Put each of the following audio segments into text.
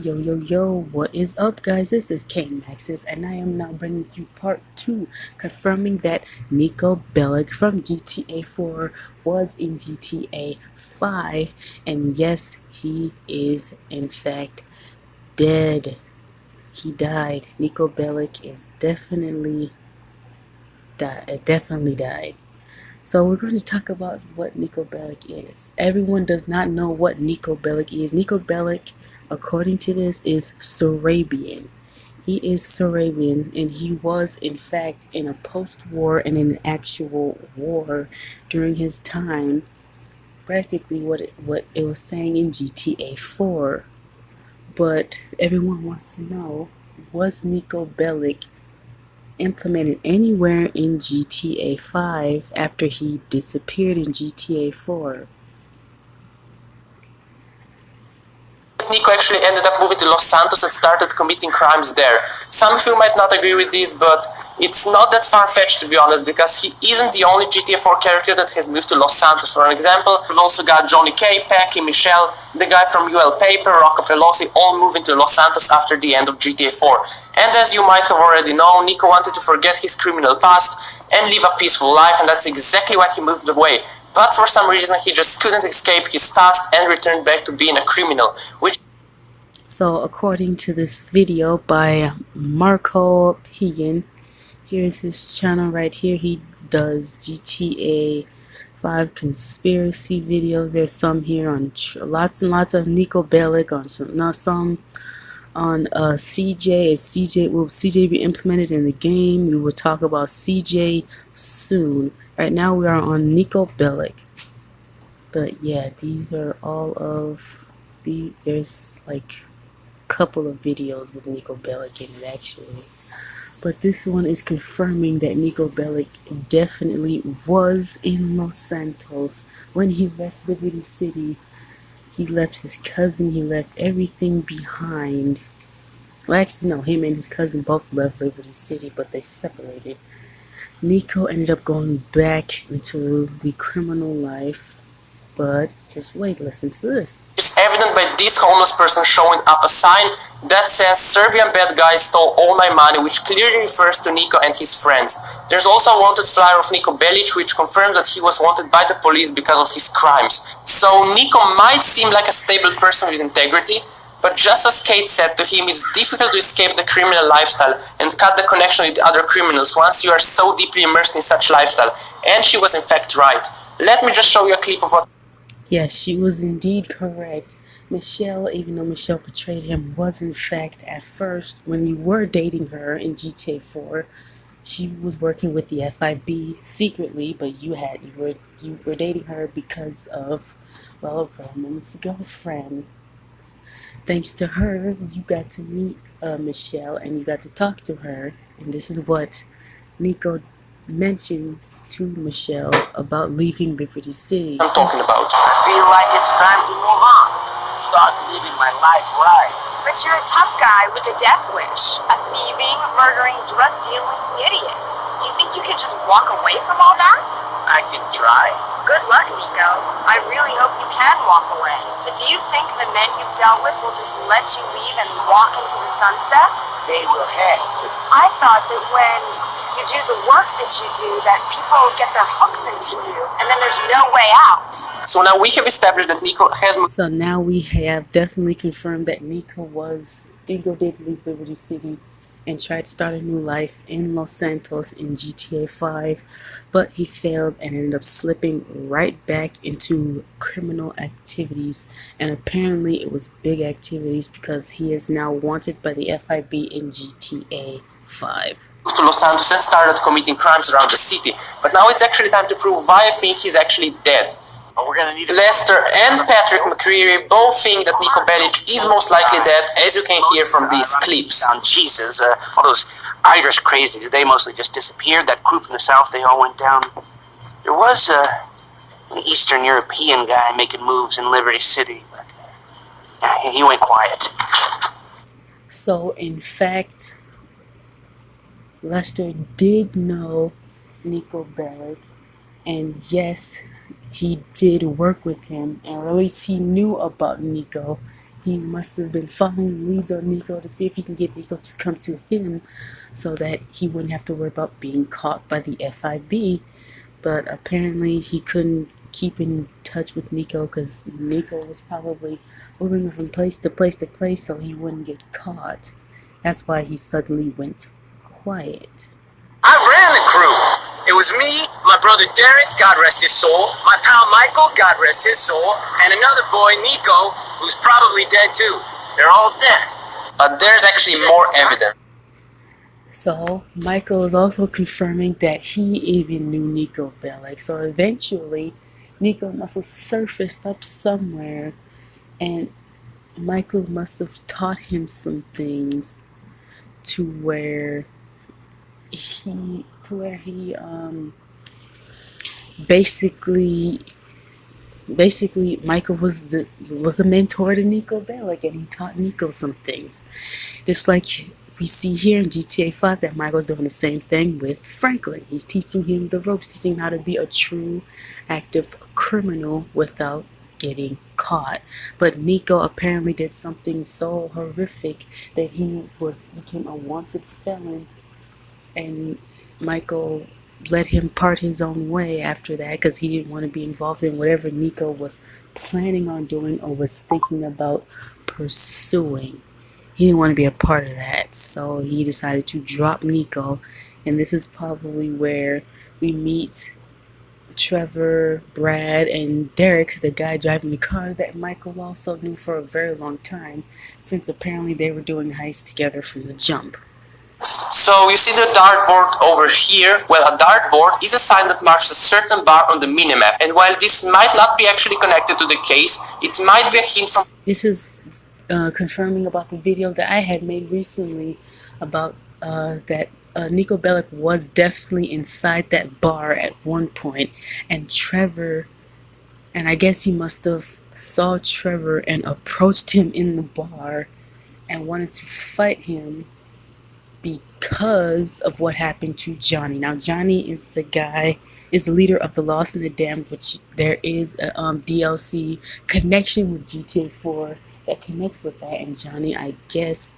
Yo, yo, yo, what is up, guys? This is KaneMaxuis, and I am now bringing you part 2, confirming that Neko Bellic from GTA 4 was in GTA 5, and yes, he is in fact dead. He died. Neko Bellic is definitely died. So we're going to talk about what Neko Bellic is. Everyone does not know what Neko Bellic is. Neko Bellic, according to this, is Sarabian. He is Sarabian, and he was in fact in a post-war and an actual war during his time. Practically what it was saying in GTA 4. But everyone wants to know, was Neko Bellic implemented anywhere in GTA 5 after he disappeared in GTA 4? Niko actually ended up moving to Los Santos and started committing crimes there. Some of you might not agree with this, but it's not that far-fetched to be honest, because he isn't the only GTA 4 character that has moved to Los Santos. For an example, we've also got Johnny K, Peaceout, Micheal, the guy from UL Paper, Rocco Pelosi, all moving to Los Santos after the end of GTA 4. And as you might have already known, Niko wanted to forget his criminal past and live a peaceful life, and that's exactly why he moved away. But for some reason he just couldn't escape his past and returned back to being a criminal, which... So according to this video by Marko Pegan, here's his channel right here. He does GTA 5 conspiracy videos. There's some here on lots and lots of Neko Bellic, on some on CJ. Will CJ be implemented in the game? We will talk about CJ soon. Right now we are on Neko Bellic. But yeah, these are all of there's like a couple of videos with Neko Bellic in it actually. But this one is confirming that Neko Bellic definitely was in Los Santos when he left Liberty City. He left his cousin, he left everything behind. Well, actually, no, him and his cousin both left Liberty City, but they separated. Niko ended up going back into the criminal life, but just wait, listen to this. It's evident by this homeless person showing up a sign that says Serbian bad guy stole all my money, which clearly refers to Niko and his friends. There's also a wanted flyer of Neko Bellic, which confirms that he was wanted by the police because of his crimes. So Niko might seem like a stable person with integrity, but just as Kate said to him, it's difficult to escape the criminal lifestyle and cut the connection with other criminals once you are so deeply immersed in such lifestyle. And she was in fact right. Let me just show you a clip of what... Yes, she was indeed correct. Micheal, even though Micheal betrayed him, was in fact at first, when we were dating her in GTA 4, she was working with the FIB secretly, but you were dating her because of, well, Roman's girlfriend. Thanks to her, you got to meet Micheal and you got to talk to her, and this is what Niko mentioned to Micheal about leaving Liberty City. I'm talking about. I feel like it's time to move on. Start living my life right. But you're a tough guy with a death wish. A thieving, murdering, drug-dealing idiot. Do you think you can just walk away from all that? I can try. Good luck, Niko. I really hope you can walk away. But do you think the men you've dealt with will just let you leave and walk into the sunset? They will have to. I thought that when you do the work that you do, that people get their hooks into you, and then there's no way out. So now we have established that Niko has... So now we have definitely confirmed that Niko did leave Liberty City and tried to start a new life in Los Santos in GTA 5, but he failed and ended up slipping right back into criminal activities, and apparently it was big activities because he is now wanted by the FIB in GTA 5. To Los Santos and started committing crimes around the city. But now it's actually time to prove why I think he's actually dead. We're gonna need Lester and Patrick McCreary both think that Neko Bellic is most likely dead, as you can hear from these clips. Jesus, all those Irish crazies, they mostly just disappeared. That crew from the south, they all went down. There was an Eastern European guy making moves in Liberty City, but he went quiet. So in fact, Lester did know Neko Bellic, and yes, he did work with him, or at least he knew about Niko. he must have been following leads on Niko to see if he can get Niko to come to him so that he wouldn't have to worry about being caught by the FIB. But apparently he couldn't keep in touch with Niko because Niko was probably moving from place to place to place so he wouldn't get caught. That's why he suddenly went quiet. I ran the crew. It was me, my brother Derek, God rest his soul, my pal Michael, God rest his soul, and another boy, Niko, who's probably dead too. They're all dead. But there's actually more evidence. So Michael is also confirming that he even knew Neko Bellic. So eventually Niko must have surfaced up somewhere and Michael must have taught him some things to where he basically Michael was the mentor to Neko Bellic, and he taught Niko some things. Just like we see here in GTA 5 that Michael's doing the same thing with Franklin. He's teaching him the ropes, teaching him how to be a true active criminal without getting caught. But Niko apparently did something so horrific that he became a wanted felon, and Michael let him part his own way after that because he didn't want to be involved in whatever Niko was planning on doing or was thinking about pursuing. He didn't want to be a part of that, so he decided to drop Niko, and this is probably where we meet Trevor, Brad, and Derek, the guy driving the car that Michael also knew for a very long time, since apparently they were doing heists together from the jump. So you see the dartboard over here? Well, a dartboard is a sign that marks a certain bar on the minimap, and while this might not be actually connected to the case, it might be a hint from... This is confirming about the video that I had made recently about that Neko Bellic was definitely inside that bar at one point, and Trevor, and I guess he must have saw Trevor and approached him in the bar and wanted to fight him because of what happened to Johnny. Now Johnny is the leader of the Lost and the Damned, which there is a DLC connection with GTA 4 that connects with that, and Johnny, I guess,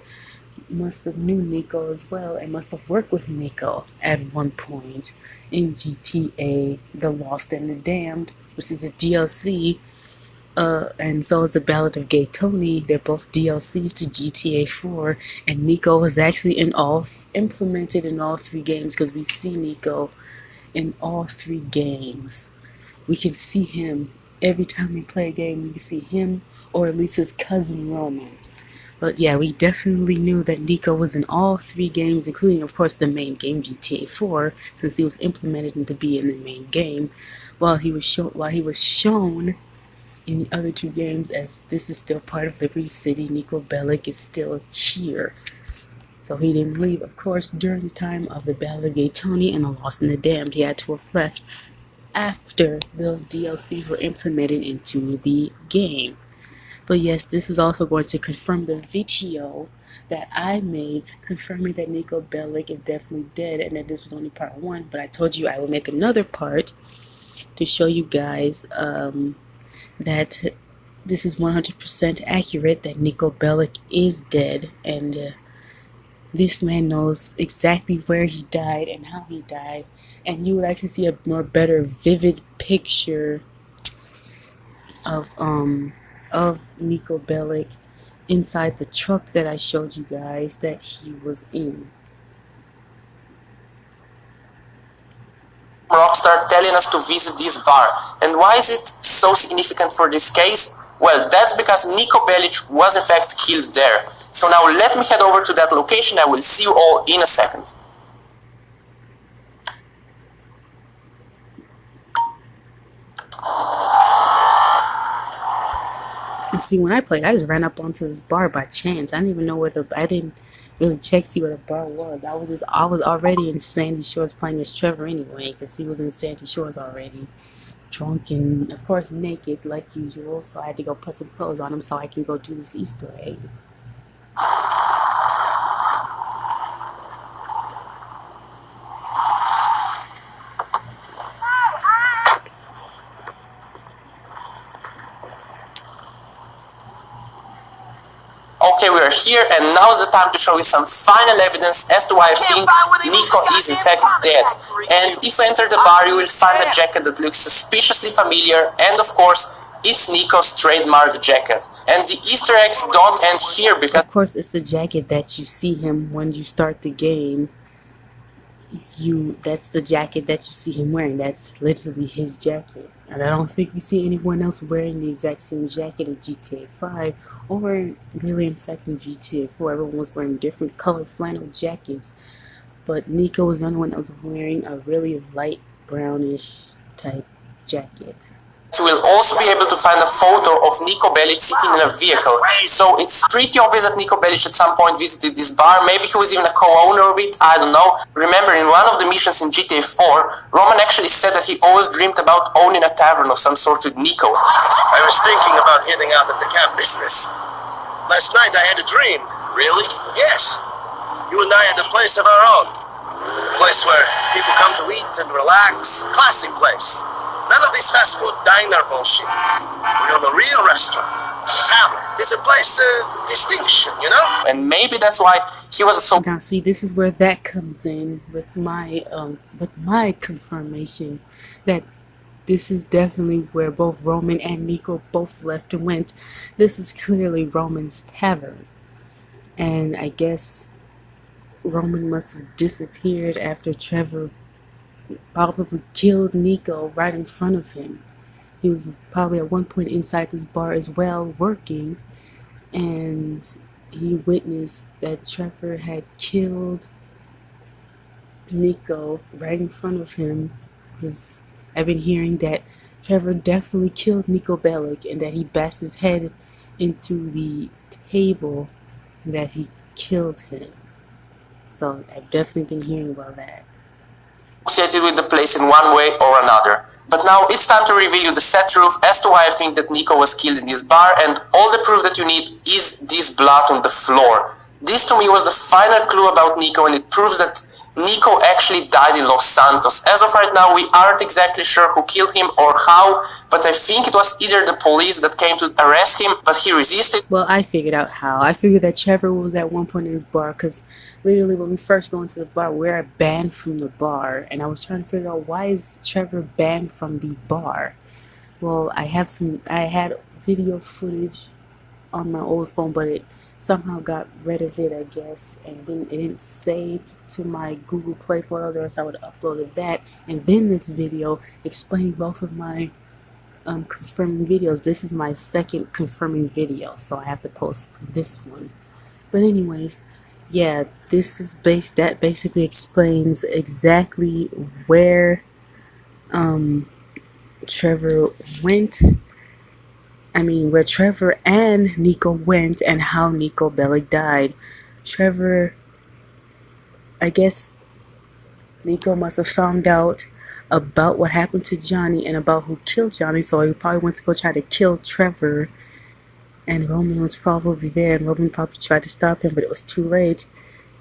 must have knew Niko as well and must have worked with Niko at one point in GTA The Lost and the Damned, which is a DLC. And so is the Ballad of Gay Tony. They're both DLCs to GTA 4, and Niko was actually implemented in all three games because we see Niko in all three games. We can see him every time we play a game. We can see him or at least his cousin Roman. But yeah, we definitely knew that Niko was in all three games, including of course the main game GTA 4, since he was implemented to be in the main game, while he was shown in the other two games, as this is still part of Liberty City. Neko Bellic is still here. So he didn't leave. Of course, during the time of the Ballad of Gay Tony and the Lost and the Damned, he had to have left after those DLCs were implemented into the game. But yes, this is also going to confirm the video that I made confirming that Neko Bellic is definitely dead and that this was only part 1. But I told you I would make another part to show you guys that this is 100% accurate, that Neko Bellic is dead, and this man knows exactly where he died and how he died, and you would actually see a more better vivid picture of Neko Bellic inside the truck that I showed you guys that he was in. Rockstar telling us to visit this bar. And why is it so significant for this case? Well, that's because Neko Bellic was in fact killed there. So now let me head over to that location. I will see you all in a second. And see, when I played, I just ran up onto this bar by chance. I didn't even know I didn't really check to see where the bar was. I was already in Sandy Shores playing as Trevor anyway, because he was in Sandy Shores already, drunk and of course naked like usual. So I had to go put some clothes on him so I can go do this Easter egg. Okay, we are here, and now's the time to show you some final evidence as to why I think Niko is in fact dead. And if you enter the bar, you will find a jacket that looks suspiciously familiar, and of course, it's Niko's trademark jacket. And the Easter eggs don't end here because... Of course, it's the jacket that you see him when you start the game. That's the jacket that you see him wearing. That's literally his jacket. And I don't think we see anyone else wearing the exact same jacket in GTA 5 or really in fact in GTA 4. Everyone was wearing different colored flannel jackets. But Niko was the only one that was wearing a really light brownish type jacket. You will also be able to find a photo of Neko Bellic sitting in a vehicle. So it's pretty obvious that Neko Bellic at some point visited this bar. Maybe he was even a co-owner of it, I don't know. Remember, in one of the missions in GTA 4, Roman actually said that he always dreamed about owning a tavern of some sort with Niko. I was thinking about getting out of the cab business. Last night I had a dream. Really? Yes. You and I had a place of our own. A place where people come to eat and relax. Classic place. None of this fast food diner bullshit. We own a real restaurant. A tavern. It's a place of distinction, you know? And maybe that's why he was so... Now see, this is where that comes in with my confirmation that this is definitely where both Roman and Niko both left and went. This is clearly Roman's tavern. And I guess Roman must have disappeared after Trevor probably killed Niko right in front of him. He was probably at one point inside this bar as well, working, and he witnessed that Trevor had killed Niko right in front of him. Because I've been hearing that Trevor definitely killed Neko Bellic and that he bashed his head into the table and that he killed him. So I've definitely been hearing about that. Associated with the place in one way or another. But now it's time to reveal you the sad truth as to why I think that Niko was killed in this bar, and all the proof that you need is this blood on the floor. This to me was the final clue about Niko, and it proves that Niko actually died in Los Santos. As of right now, we aren't exactly sure who killed him or how, but I think it was either the police that came to arrest him, but he resisted. Well, I figured out how. I figured that Trevor was at one point in this bar, because literally when we first go into the bar, we're banned from the bar, and I was trying to figure out why is Trevor banned from the bar. Well, I had video footage on my old phone, but it somehow got rid of it, I guess, and it didn't save to my Google Play photos, or else I would have uploaded that, and then this video explained both of my confirming videos. This is my second confirming video, so I have to post this one. But anyways, yeah, this is that basically explains exactly where Trevor went. Where Trevor and Niko went and how Neko Bellic died. Trevor, I guess Niko must have found out about what happened to Johnny and about who killed Johnny, so he probably went to go try to kill Trevor, and Roman was probably there, and Roman probably tried to stop him, but it was too late,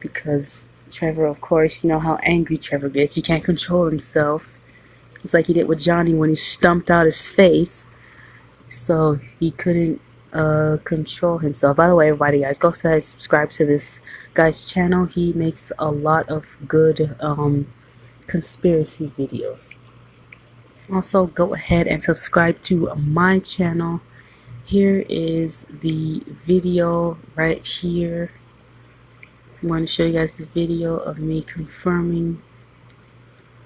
because Trevor, of course, you know how angry Trevor gets. He can't control himself. It's like he did with Johnny when he stumped out his face. So he couldn't control himself. By the way, everybody, guys, go ahead, subscribe to this guy's channel. He makes a lot of good conspiracy videos. Also, go ahead and subscribe to my channel. Here is the video right here. I'm going to show you guys the video of me confirming.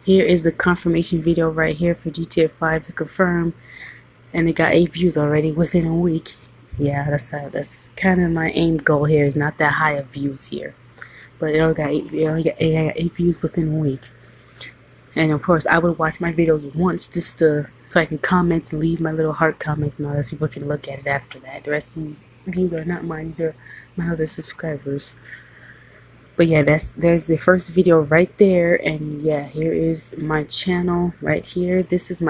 Here is the confirmation video right here for GTA 5 to confirm. And it got 8 views already within a week. Yeah, that's kind of my aim goal here, is not that high of views here. But it only got 8 views within a week. And of course, I would watch my videos once just so I can comment and leave my little heart comment and all that, so people can look at it after that. The rest of these views are not mine, these are my other subscribers. But yeah, there's the first video right there, and yeah, here is my channel right here. This is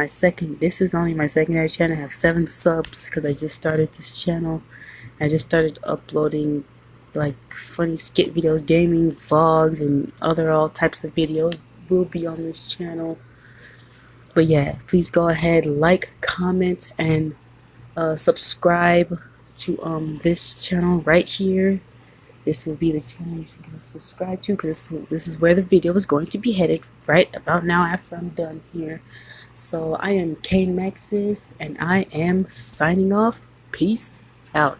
only my secondary channel. I have 7 subs because I just started this channel. I just started uploading like funny skit videos, gaming vlogs, and all types of videos will be on this channel. But yeah, please go ahead, like, comment, and subscribe to this channel right here. This will be the channel you can subscribe to, because this is where the video is going to be headed right about now after I'm done here. So I am KaneMaxuis, and I am signing off. Peace out.